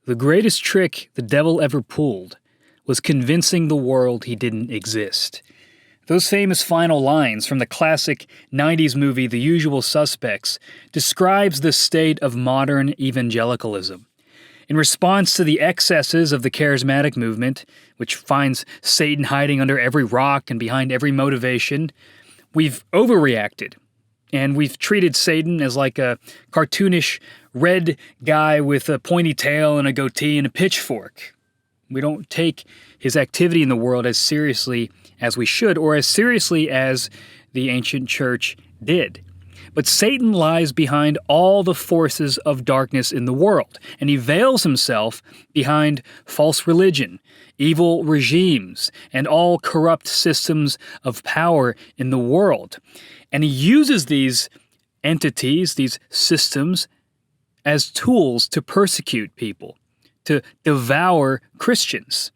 The greatest trick the devil ever pulled was convincing the world he didn't exist. Those famous final lines from the classic 90s movie The Usual Suspects describes the state of modern evangelicalism. In response to the excesses of the charismatic movement, which finds Satan hiding under every rock and behind every motivation, we've overreacted. And we've treated Satan as like a cartoonish red guy with a pointy tail and a goatee and a pitchfork. We don't take his activity in the world as seriously as we should, or as seriously as the ancient church did. But Satan lies behind all the forces of darkness in the world, and he veils himself behind false religion, evil regimes, and all corrupt systems of power in the world. And he uses these entities, these systems, as tools to persecute people, to devour Christians.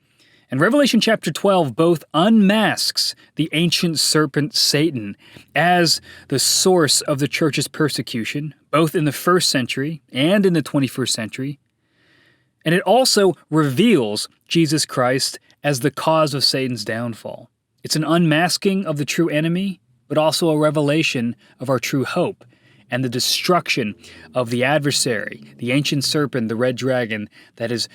And Revelation chapter 12 both unmasks the ancient serpent Satan as the source of the church's persecution, both in the first century and in the 21st century. And it also reveals Jesus Christ as the cause of Satan's downfall. It's an unmasking of the true enemy, but also a revelation of our true hope and the destruction of the adversary, the ancient serpent, the red dragon that has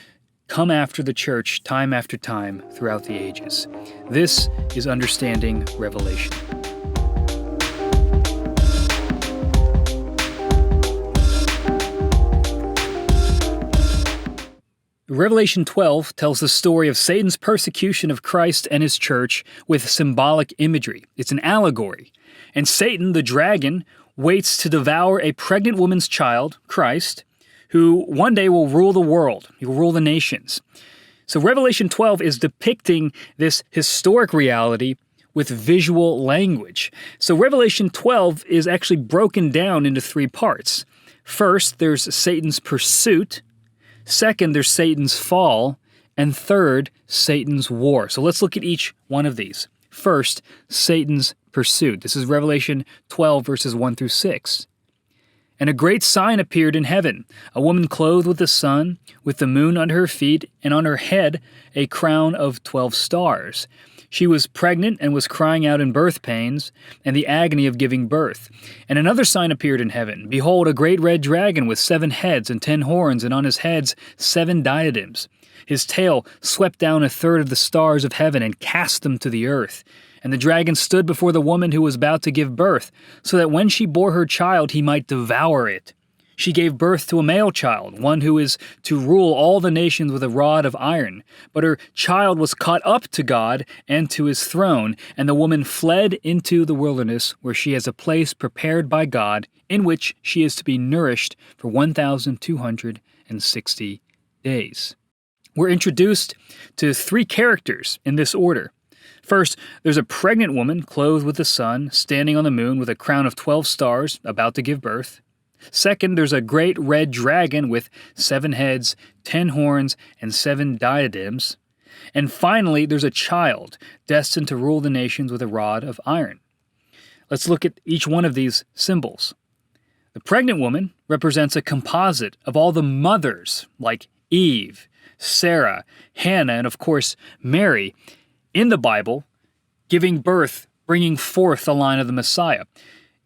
come after the church time after time throughout the ages. This is Understanding Revelation. Revelation 12 tells the story of Satan's persecution of Christ and his church with symbolic imagery. It's an allegory. And Satan, the dragon, waits to devour a pregnant woman's child, Christ, who one day will rule the world. He will rule the nations. So Revelation 12 is depicting this historic reality with visual language. So Revelation 12 is actually broken down into three parts. First, there's Satan's pursuit. Second, there's Satan's fall. And third, Satan's war. So let's look at each one of these. First, Satan's pursuit. This is Revelation 12, verses 1 through 6. And a great sign appeared in heaven, a woman clothed with the sun, with the moon under her feet, and on her head a crown of 12 stars. She was pregnant and was crying out in birth pains and the agony of giving birth. And another sign appeared in heaven. Behold, a great red dragon with 7 heads and 10 horns, and on his heads 7 diadems. His tail swept down 1/3 of the stars of heaven and cast them to the earth. And the dragon stood before the woman who was about to give birth, so that when she bore her child he might devour it. She gave birth to a male child, one who is to rule all the nations with a rod of iron. But her child was caught up to God and to his throne, and the woman fled into the wilderness, where she has a place prepared by God, in which she is to be nourished for 1,260 days. We're introduced to 3 characters in this order. First, there's a pregnant woman clothed with the sun, standing on the moon with a crown of 12 stars, about to give birth. Second, there's a great red dragon with 7 heads, 10 horns, and 7 diadems. And finally, there's a child destined to rule the nations with a rod of iron. Let's look at each one of these symbols. The pregnant woman represents a composite of all the mothers, like Eve, Sarah, Hannah, and of course, Mary, in the Bible, giving birth, bringing forth the line of the Messiah.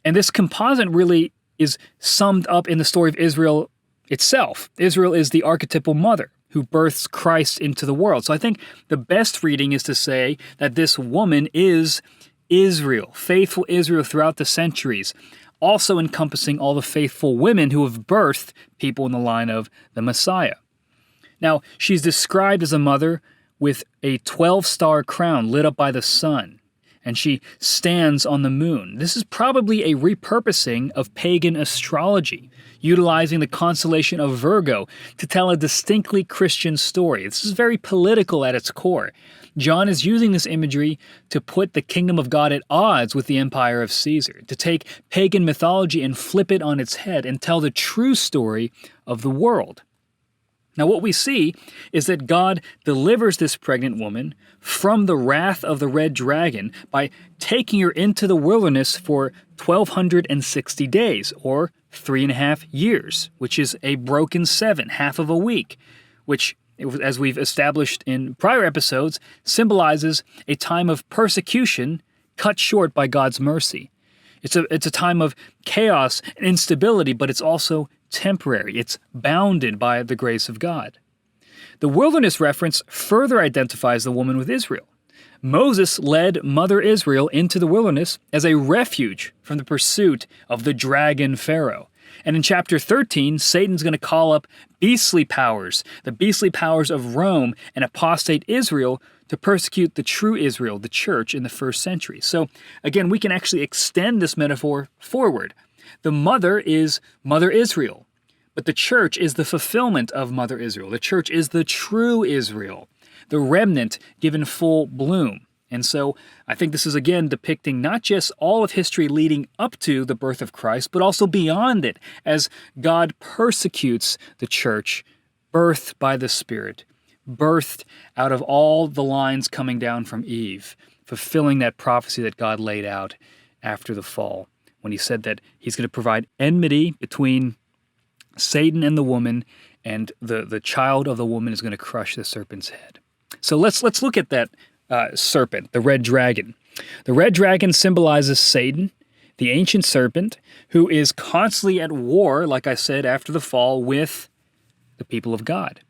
And this composite really is summed up in the story of Israel itself. Israel is the archetypal mother who births Christ into the world. So I think the best reading is to say that this woman is Israel, faithful Israel throughout the centuries, also encompassing all the faithful women who have birthed people in the line of the Messiah. Now, she's described as a mother with a 12-star crown lit up by the sun, and she stands on the moon. This is probably a repurposing of pagan astrology, utilizing the constellation of Virgo to tell a distinctly Christian story. This is very political at its core. John is using this imagery to put the kingdom of God at odds with the empire of Caesar, to take pagan mythology and flip it on its head and tell the true story of the world. Now, what we see is that God delivers this pregnant woman from the wrath of the red dragon by taking her into the wilderness for 1,260 days, or 3.5 years, which is a broken 7, half of a week, which, as we've established in prior episodes, symbolizes a time of persecution cut short by God's mercy. It's a time of chaos and instability, but it's also temporary. It's bounded by the grace of God. The wilderness reference further identifies the woman with Israel. Moses led Mother Israel into the wilderness as a refuge from the pursuit of the dragon Pharaoh. And in chapter 13, Satan's going to call up beastly powers, the beastly powers of Rome and apostate Israel, to persecute the true Israel, the church, in the first century. So again, we can actually extend this metaphor forward. The mother is Mother Israel, but the church is the fulfillment of Mother Israel. The church is the true Israel, the remnant given full bloom. And so I think this is again depicting not just all of history leading up to the birth of Christ, but also beyond it, as God persecutes the church, birthed by the Spirit, birthed out of all the lines coming down from Eve, fulfilling that prophecy that God laid out after the fall, when he said that he's going to provide enmity between Satan and the woman, and the child of the woman is going to crush the serpent's head. So let's look at that serpent, the red dragon. The red dragon symbolizes Satan, the ancient serpent, who is constantly at war, like I said, after the fall, with the people of God,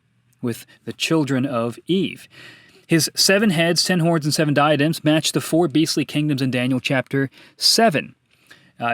with the children of Eve. His 7 heads, 10 horns, and 7 diadems match the 4 beastly kingdoms in Daniel chapter 7.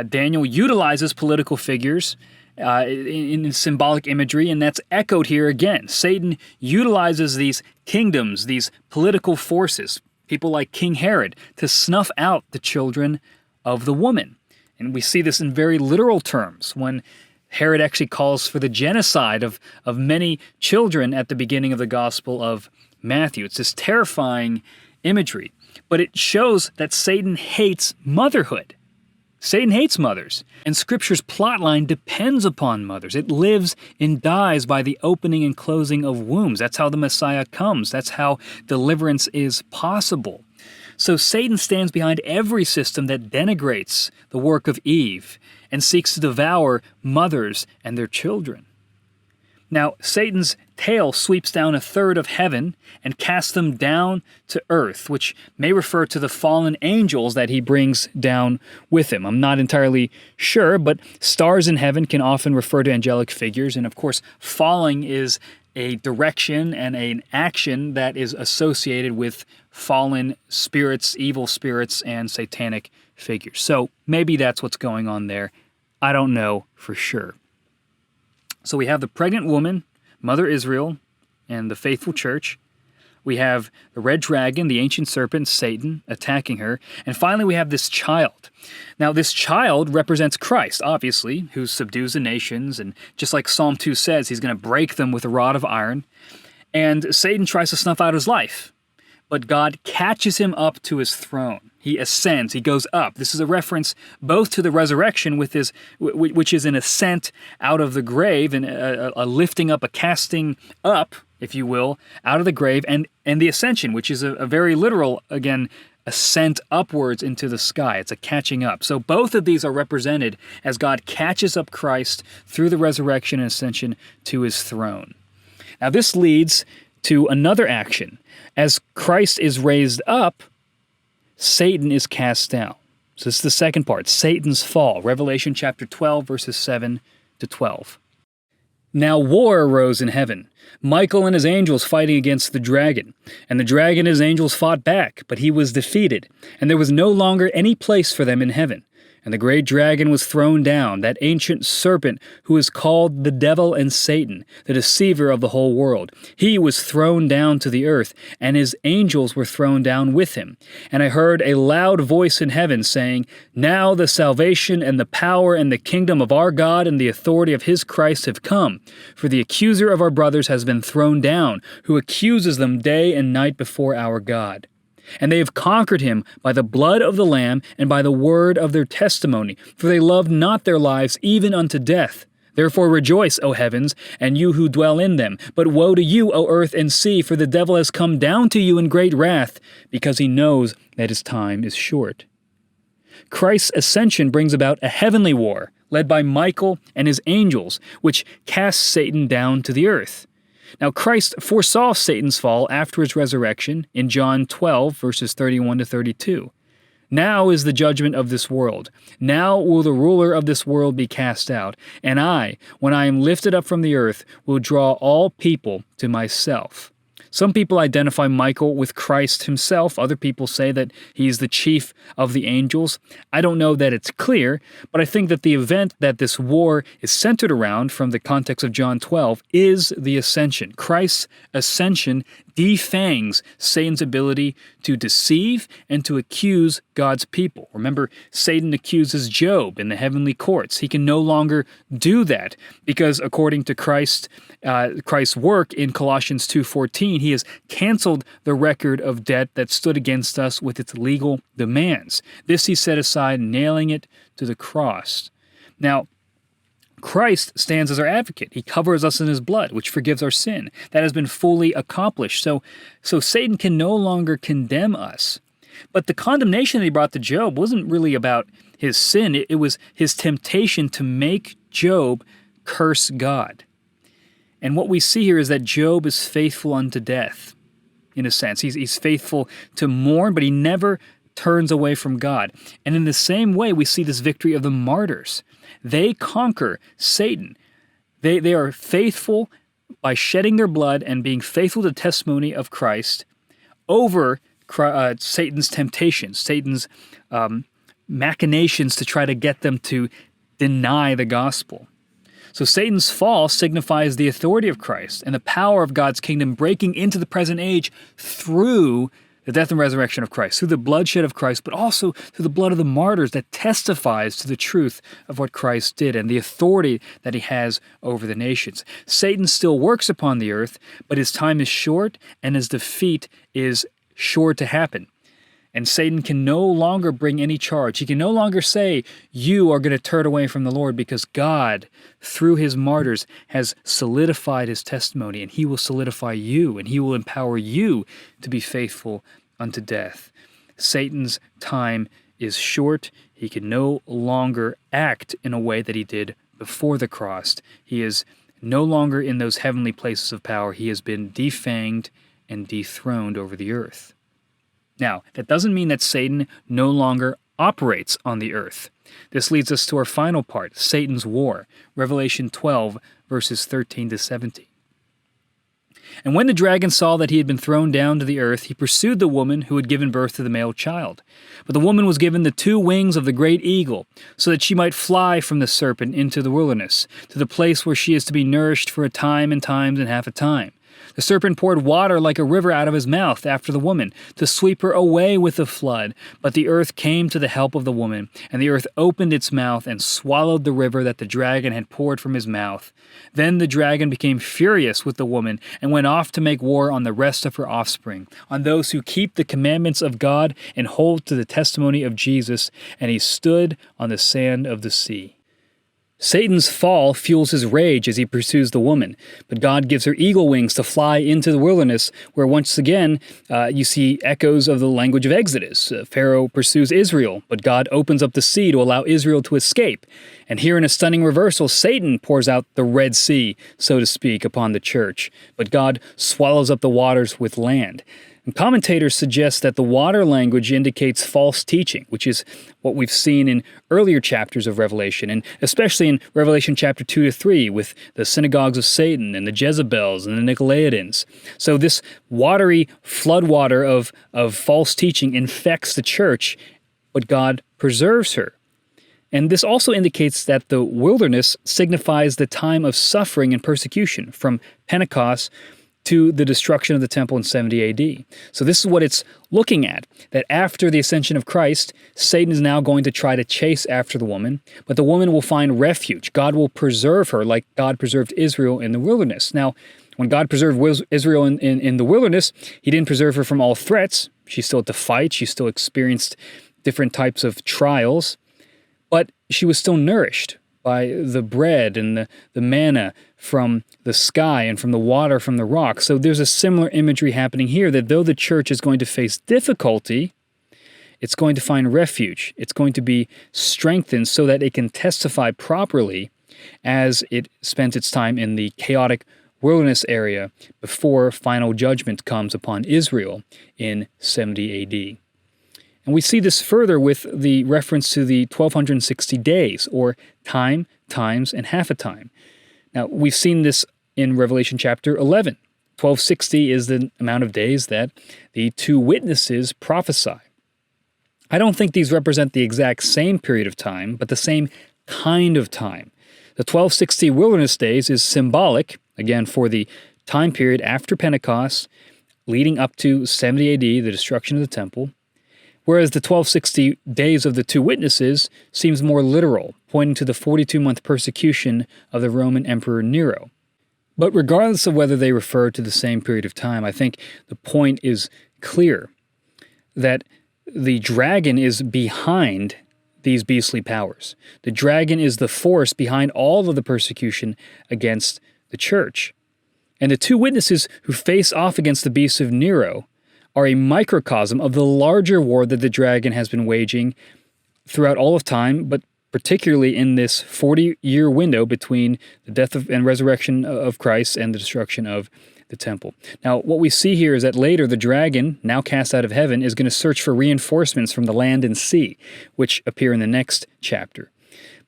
Daniel utilizes political figures in symbolic imagery, and that's echoed here again. Satan utilizes these kingdoms, these political forces, people like King Herod, to snuff out the children of the woman. And we see this in very literal terms when Herod actually calls for the genocide of many children at the beginning of the Gospel of Matthew. It's this terrifying imagery, but it shows that Satan hates motherhood. Satan hates mothers, and Scripture's plotline depends upon mothers. It lives and dies by the opening and closing of wombs. That's how the Messiah comes. That's how deliverance is possible. So Satan stands behind every system that denigrates the work of Eve and seeks to devour mothers and their children. Now, Satan's tail sweeps down 1/3 of heaven and casts them down to earth, which may refer to the fallen angels that he brings down with him. I'm not entirely sure, but stars in heaven can often refer to angelic figures, and of course, falling is a direction and an action that is associated with fallen spirits, evil spirits, and satanic figures. So maybe that's what's going on there. I don't know for sure. So we have the pregnant woman, Mother Israel, and the faithful church. We have the red dragon, the ancient serpent, Satan, attacking her. And finally, we have this child. Now, this child represents Christ, obviously, who subdues the nations. And just like Psalm 2 says, he's going to break them with a rod of iron. And Satan tries to snuff out his life. But God catches him up to his throne. He ascends, he goes up. This is a reference both to the resurrection, which is an ascent out of the grave, and a lifting up, a casting up, if you will, out of the grave, and the ascension, which is a very literal, again, ascent upwards into the sky. It's a catching up. So both of these are represented as God catches up Christ through the resurrection and ascension to his throne. Now this leads to another action. As Christ is raised up, Satan is cast down. So this is the second part, Satan's fall. Revelation chapter 12, verses 7 to 12. Now war arose in heaven, Michael and his angels fighting against the dragon. And the dragon and his angels fought back, but he was defeated, and there was no longer any place for them in heaven. And the great dragon was thrown down, that ancient serpent who is called the devil and Satan, the deceiver of the whole world. He was thrown down to the earth, and his angels were thrown down with him. And I heard a loud voice in heaven saying, Now the salvation and the power and the kingdom of our God and the authority of his Christ have come. For the accuser of our brothers has been thrown down, who accuses them day and night before our God. And they have conquered him by the blood of the Lamb and by the word of their testimony, for they loved not their lives even unto death. Therefore rejoice, O heavens, and you who dwell in them. But woe to you, O earth and sea, for the devil has come down to you in great wrath, because he knows that his time is short. Christ's ascension brings about a heavenly war, led by Michael and his angels, which casts Satan down to the earth. Now, Christ foresaw Satan's fall after his resurrection in John 12, verses 31 to 32. Now is the judgment of this world. Now will the ruler of this world be cast out. And I, when I am lifted up from the earth, will draw all people to myself. Some people identify Michael with Christ himself. Other people say that he's the chief of the angels. I don't know that it's clear, but I think that the event that this war is centered around from the context of John 12 is the ascension. Christ's ascension defangs Satan's ability to deceive and to accuse God's people. Remember, Satan accuses Job in the heavenly courts. He can no longer do that because according to Christ's work in Colossians 2:14, he has canceled the record of debt that stood against us with its legal demands. This he set aside, nailing it to the cross. Now, Christ stands as our advocate. He covers us in his blood, which forgives our sin. That has been fully accomplished. So Satan can no longer condemn us. But the condemnation that he brought to Job wasn't really about his sin. It was his temptation to make Job curse God. And what we see here is that Job is faithful unto death, in a sense. He's faithful to mourn, but he never turns away from God. And in the same way, we see this victory of the martyrs. They conquer Satan. They are faithful by shedding their blood and being faithful to the testimony of Christ over Satan's temptations, Satan's machinations to try to get them to deny the gospel. So Satan's fall signifies the authority of Christ and the power of God's kingdom breaking into the present age through the death and resurrection of Christ, through the bloodshed of Christ, but also through the blood of the martyrs that testifies to the truth of what Christ did and the authority that he has over the nations. Satan still works upon the earth, but his time is short and his defeat is sure to happen. And Satan can no longer bring any charge. He can no longer say, you are going to turn away from the Lord, because God, through his martyrs, has solidified his testimony, and he will solidify you, and he will empower you to be faithful unto death. Satan's time is short. He can no longer act in a way that he did before the cross. He is no longer in those heavenly places of power. He has been defanged and dethroned over the earth. Now, that doesn't mean that Satan no longer operates on the earth. This leads us to our final part, Satan's war, Revelation 12, verses 13 to 17. And when the dragon saw that he had been thrown down to the earth, he pursued the woman who had given birth to the male child. But the woman was given the 2 wings of the great eagle, so that she might fly from the serpent into the wilderness, to the place where she is to be nourished for a time and times and half a time. The serpent poured water like a river out of his mouth after the woman, to sweep her away with the flood. But the earth came to the help of the woman, and the earth opened its mouth and swallowed the river that the dragon had poured from his mouth. Then the dragon became furious with the woman, and went off to make war on the rest of her offspring, on those who keep the commandments of God and hold to the testimony of Jesus, and he stood on the sand of the sea. Satan's fall fuels his rage as he pursues the woman, but God gives her eagle wings to fly into the wilderness, where once again you see echoes of the language of Exodus. Pharaoh pursues Israel, but God opens up the sea to allow Israel to escape. And here in a stunning reversal, Satan pours out the Red Sea, so to speak, upon the church, but God swallows up the waters with land. And commentators suggest that the water language indicates false teaching, which is what we've seen in earlier chapters of Revelation, and especially in Revelation chapter 2 to 3 with the synagogues of Satan and the Jezebels and the Nicolaitans. So this watery floodwater of false teaching infects the church, but God preserves her. And this also indicates that the wilderness signifies the time of suffering and persecution from Pentecost to the destruction of the temple in 70 AD. So this is what it's looking at, that after the ascension of Christ, Satan is now going to try to chase after the woman, but the woman will find refuge. God will preserve her like God preserved Israel in the wilderness. Now, when God preserved Israel in the wilderness, he didn't preserve her from all threats. She still had to fight. She still experienced different types of trials, but she was still nourished by the bread and the manna from the sky and from the water from the rock. So there's a similar imagery happening here, that though the church is going to face difficulty, it's going to find refuge. It's going to be strengthened so that it can testify properly as it spends its time in the chaotic wilderness area before final judgment comes upon Israel in 70 AD. And we see this further with the reference to the 1260 days, or time, times, and half a time. Now, we've seen this in Revelation chapter 11. 1260 is the amount of days that the two witnesses prophesy. I don't think these represent the exact same period of time, but the same kind of time. The 1260 wilderness days is symbolic, again, for the time period after Pentecost, leading up to 70 AD, the destruction of the temple, whereas the 1260 days of the two witnesses seems more literal, pointing to the 42-month persecution of the Roman Emperor Nero. But regardless of whether they refer to the same period of time, I think the point is clear that the dragon is behind these beastly powers. The dragon is the force behind all of the persecution against the church. And the two witnesses who face off against the beast of Nero are a microcosm of the larger war that the dragon has been waging throughout all of time, but particularly in this 40-year window between the death and resurrection of Christ and the destruction of the temple. Now, what we see here is that later the dragon, now cast out of heaven, is going to search for reinforcements from the land and sea, which appear in the next chapter.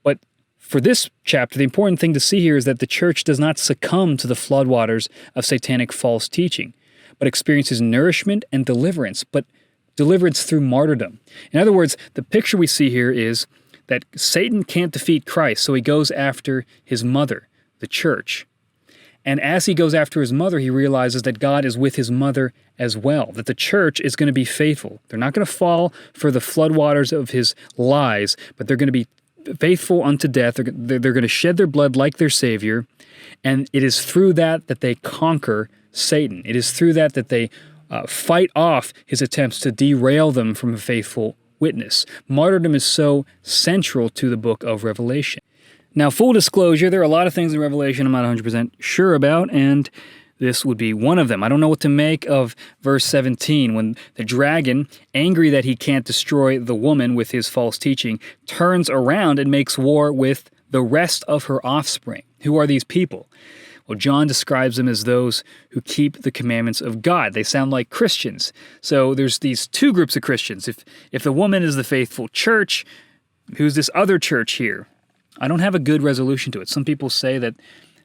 But for this chapter, the important thing to see here is that the church does not succumb to the floodwaters of satanic false teaching, but experiences nourishment and deliverance, but deliverance through martyrdom. In other words, the picture we see here is that Satan can't defeat Christ, so he goes after his mother, the church. And as he goes after his mother, he realizes that God is with his mother as well, that the church is going to be faithful. They're not going to fall for the floodwaters of his lies, but they're going to be faithful unto death. They're going to shed their blood like their Savior, and it is through that that they conquer Satan. It is through that that they fight off his attempts to derail them from a faithful witness. Martyrdom is so central to the book of Revelation. Now, full disclosure, there are a lot of things in Revelation I'm not 100% sure about, and this would be one of them. I don't know what to make of verse 17, when the dragon, angry that he can't destroy the woman with his false teaching, turns around and makes war with the rest of her offspring. Who are these people? Well, John describes them as those who keep the commandments of God. They sound like Christians. So there's these two groups of Christians. If the woman is the faithful church, who's this other church here? I don't have a good resolution to it. Some people say that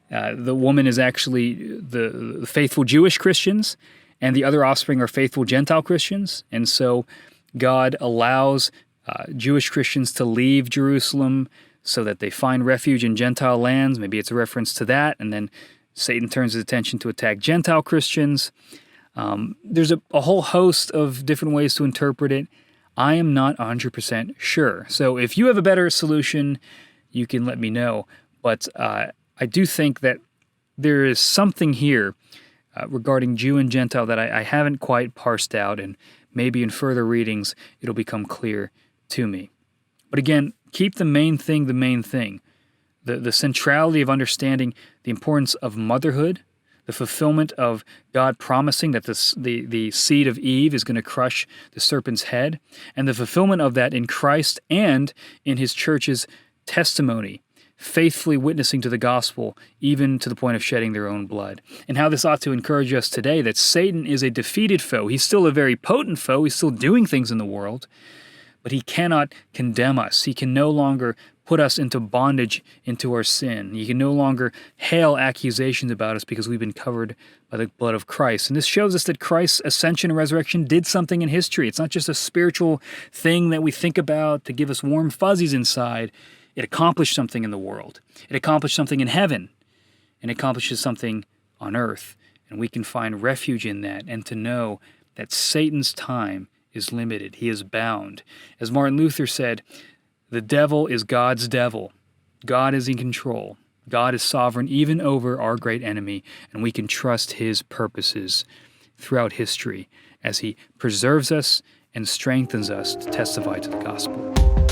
the woman is actually the faithful Jewish Christians, and the other offspring are faithful Gentile Christians. And so God allows Jewish Christians to leave Jerusalem so that they find refuge in Gentile lands. Maybe it's a reference to that. And then Satan turns his attention to attack Gentile Christians. There's a whole host of different ways to interpret it. I am not 100% sure. So if you have a better solution, you can let me know. But I do think that there is something here regarding Jew and Gentile that I haven't quite parsed out, and maybe in further readings it'll become clear to me. But again, keep the main thing the main thing. The centrality of understanding the importance of motherhood, the fulfillment of God promising that the seed of Eve is going to crush the serpent's head, and the fulfillment of that in Christ and in his church's testimony, faithfully witnessing to the gospel, even to the point of shedding their own blood. And how this ought to encourage us today that Satan is a defeated foe. He's still a very potent foe. He's still doing things in the world, but he cannot condemn us. He can no longer put us into bondage into our sin. He can no longer hail accusations about us because we've been covered by the blood of Christ. And this shows us that Christ's ascension and resurrection did something in history. It's not just a spiritual thing that we think about to give us warm fuzzies inside. It accomplished something in the world. It accomplished something in heaven, and it accomplishes something on earth. And we can find refuge in that, and to know that Satan's time is limited. He is bound. As Martin Luther said, the devil is God's devil. God is in control. God is sovereign even over our great enemy, and we can trust his purposes throughout history as he preserves us and strengthens us to testify to the gospel.